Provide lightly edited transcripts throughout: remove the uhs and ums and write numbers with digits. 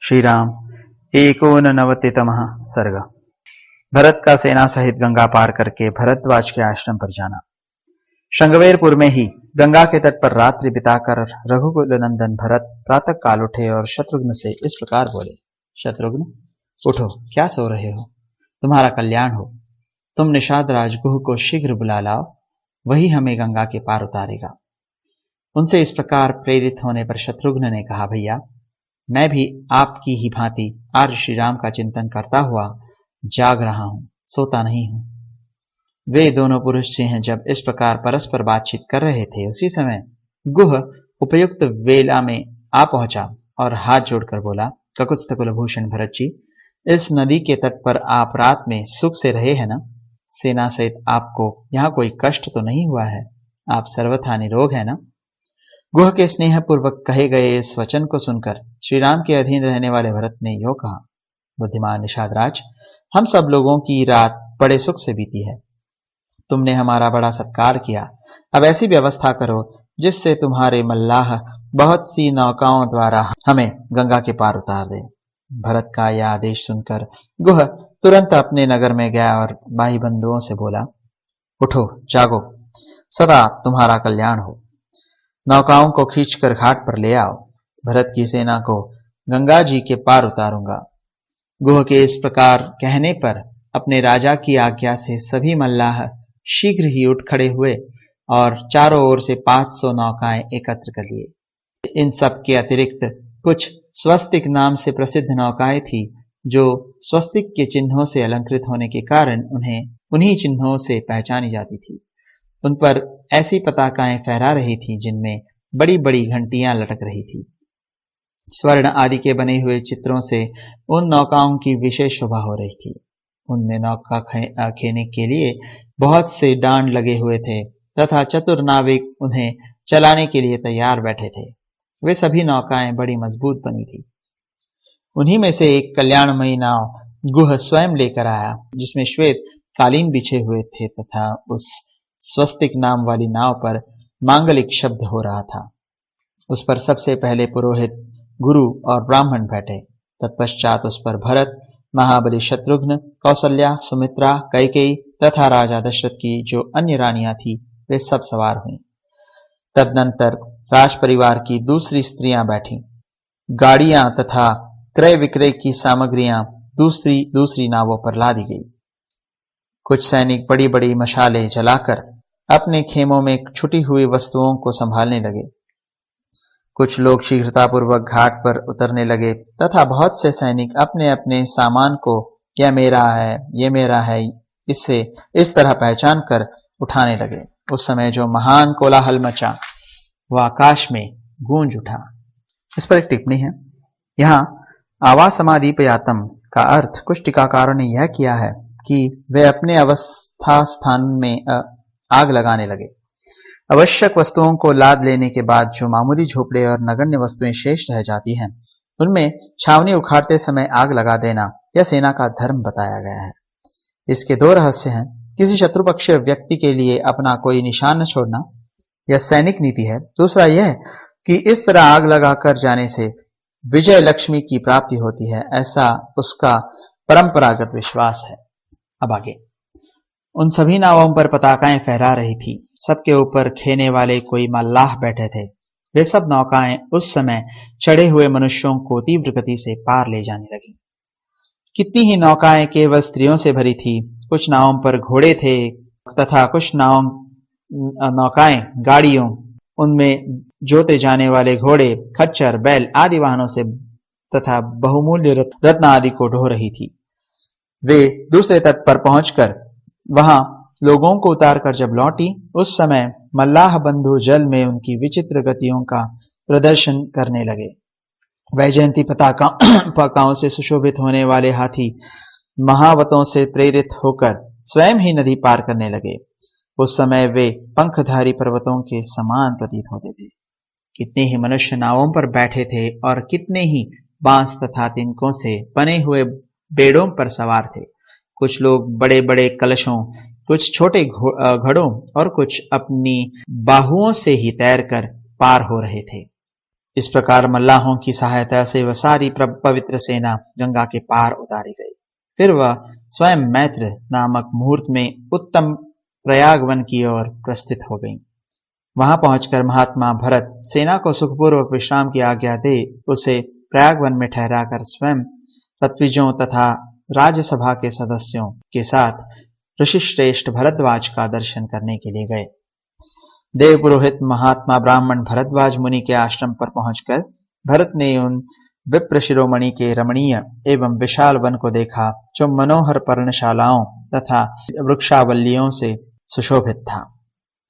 श्री राम। एकोननवतितमः सर्ग। भरत का सेना सहित गंगा पार करके भरद्वाज के आश्रम पर जाना। श्रृंगवेरपुर में ही गंगा के तट पर रात्रि बिताकर रघुकुल नंदन भरत प्रातः काल उठे और शत्रुघ्न से इस प्रकार बोले। शत्रुघ्न, उठो, क्या सो रहे हो? तुम्हारा कल्याण हो। तुम निषाद राज गुह को शीघ्र बुला लाओ, वही हमें गंगा के पार उतारेगा। उनसे इस प्रकार प्रेरित होने पर शत्रुघ्न ने कहा, भैया, मैं भी आपकी ही भांति आर्य श्री राम का चिंतन करता हुआ जाग रहा हूं, सोता नहीं हूं। वे दोनों पुरुष सिंह जब इस प्रकार परस्पर बातचीत कर रहे थे, उसी समय गुह उपयुक्त वेला में आ पहुंचा और हाथ जोड़कर बोला, ककुत्स्थकुल भूषण भरत जी, इस नदी के तट पर आप रात में सुख से रहे हैं ना? सेना सहित आपको यहाँ कोई कष्ट तो नहीं हुआ है? आप सर्वथा निरोग है ना? गुह के स्नेह पूर्वक कहे गए इस वचन को सुनकर श्री राम के अधीन रहने वाले भरत ने यो कहा, बुद्धिमान निषादराज, हम सब लोगों की रात बड़े सुख से बीती है। तुमने हमारा बड़ा सत्कार किया। अब ऐसी व्यवस्था करो जिससे तुम्हारे मल्लाह बहुत सी नौकाओं द्वारा हमें गंगा के पार उतार दे। भरत का यह आदेश सुनकर गुह तुरंत अपने नगर में गया और भाई बंधुओं से बोला, उठो, जागो, सदा तुम्हारा कल्याण हो। नौकाओं को खींचकर घाट पर ले आओ। भरत की सेना को गंगा जी के पार उतारूंगा। गुह के इस प्रकार कहने पर अपने राजा की आज्ञा से सभी मल्लाह शीघ्र ही उठ खड़े हुए और चारों ओर से 500 नौकाएं एकत्र कर लिए। इन सब के अतिरिक्त कुछ स्वस्तिक नाम से प्रसिद्ध नौकाएं थी, जो स्वस्तिक के चिन्हों से अलंकृत होने के कारण उन्हीं चिन्हों से पहचानी जाती थी। उन पर ऐसी पताकाएं फहरा रही थी जिनमें बड़ी बड़ी घंटियां लटक रही थी। स्वर्ण आदि के बने हुए चित्रों से उन नौकाओं की विशेष शोभा हो रही थी। उनमें नौका खेने के लिए बहुत से डांड लगे हुए थे तथा चतुर नाविक उन्हें चलाने के लिए तैयार बैठे थे। वे सभी नौकाएं बड़ी मजबूत बनी थी। उन्हीं में से एक कल्याणमयी नाव गुह स्वयं लेकर आया, जिसमें श्वेत कालीन बिछे हुए थे तथा उस स्वस्तिक नाम वाली नाव पर मांगलिक शब्द हो रहा था। उस पर सबसे पहले पुरोहित, गुरु और ब्राह्मण बैठे। तत्पश्चात उस पर भरत, महाबली शत्रुघ्न, कौसल्या, सुमित्रा, कैकेयी तथा राजा दशरथ की जो अन्य रानियां थी, वे सब सवार हुईं। तदनंतर राज परिवार की दूसरी स्त्रियां बैठीं। गाड़ियां तथा क्रय विक्रय की सामग्रियां दूसरी नावों पर लादी गई। कुछ सैनिक बड़ी बड़ी मशालें जलाकर अपने खेमों में छुटी हुई वस्तुओं को संभालने लगे। कुछ लोग शीघ्रतापूर्वक घाट पर उतरने लगे तथा बहुत से सैनिक अपने अपने सामान को यह मेरा है, ये मेरा है, इससे इस तरह पहचान कर उठाने लगे। उस समय जो महान कोलाहल मचा वह आकाश में गूंज उठा। इस पर एक टिप्पणी है। यहाँ आवासमादीपयातम का अर्थ कुछ टीकाकारों ने यह किया है कि वे अपने अवस्था स्थान में आग लगाने लगे। आवश्यक वस्तुओं को लाद लेने के बाद जो मामूली झोपड़े और नगण्य वस्तुएं शेष रह जाती हैं, उनमें छावनी उखाड़ते समय आग लगा देना यह सेना का धर्म बताया गया है। इसके दो रहस्य हैं। किसी शत्रुपक्षीय व्यक्ति के लिए अपना कोई निशान न छोड़ना, यह सैनिक नीति है। दूसरा यह कि इस तरह आग लगाकर जाने से विजय लक्ष्मी की प्राप्ति होती है, ऐसा उसका परंपरागत विश्वास है। अब आगे। उन सभी नावों पर पताकाएं फहरा रही थी। सबके ऊपर खेने वाले कोई मल्लाह बैठे थे। वे सब नौकाएं उस समय चढ़े हुए मनुष्यों को तीव्र गति से पार ले जाने लगी। कितनी ही नौकाएं केवल स्त्रियों से भरी थी। कुछ नावों पर घोड़े थे तथा कुछ नौकाएं गाड़ियों, उनमें जोते जाने वाले घोड़े, खच्चर, बैल आदि वाहनों से तथा बहुमूल्य रत्न आदि को ढो रही थी। वे दूसरे तट पर पहुंचकर वहां लोगों को उतारकर जब लौटी, उस समय मल्लाह बंधु जल में उनकी विचित्र गतियों का प्रदर्शन करने लगे। वैजयंती पताकाओं से सुशोभित होने वाले हाथी महावतों से प्रेरित होकर स्वयं ही नदी पार करने लगे। उस समय वे पंखधारी पर्वतों के समान प्रतीत होते थे। कितने ही मनुष्य नावों पर बैठे थे और कितने ही बांस तथा तिनकों से बने हुए बेड़ों पर सवार थे। कुछ लोग बड़े बड़े कलशों, कुछ छोटे घड़ों और कुछ अपनी बाहुओं से ही तैरकर पार हो रहे थे। इस प्रकार मल्लाहों की सहायता से वह सारी पवित्र सेना गंगा के पार उतारी गई। फिर वह स्वयं मैत्र नामक मुहूर्त में उत्तम प्रयाग वन की ओर प्रस्थित हो गई। वहां पहुंचकर महात्मा भरत सेना को सुखपूर्वक विश्राम की आज्ञा दे उसे प्रयाग वन में ठहराकर स्वयं ऋत्विजों तथा राज्यसभा के सदस्यों के साथ ऋषिश्रेष्ठ भरद्वाज का दर्शन करने के लिए गए। देव पुरोहित महात्मा ब्राह्मण भरद्वाज मुनि के आश्रम पर पहुंचकर भरत ने उन विप्र शिरोमणि के रमणीय एवं विशाल वन को देखा जो मनोहर पर्णशालाओं तथा वृक्षावल्लियों से सुशोभित था।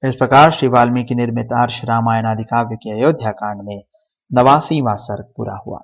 इस प्रकार श्री वाल्मीकि निर्मित आर्ष रामायण आदि काव्य के अयोध्या कांड में 89वां सर्ग पूरा हुआ।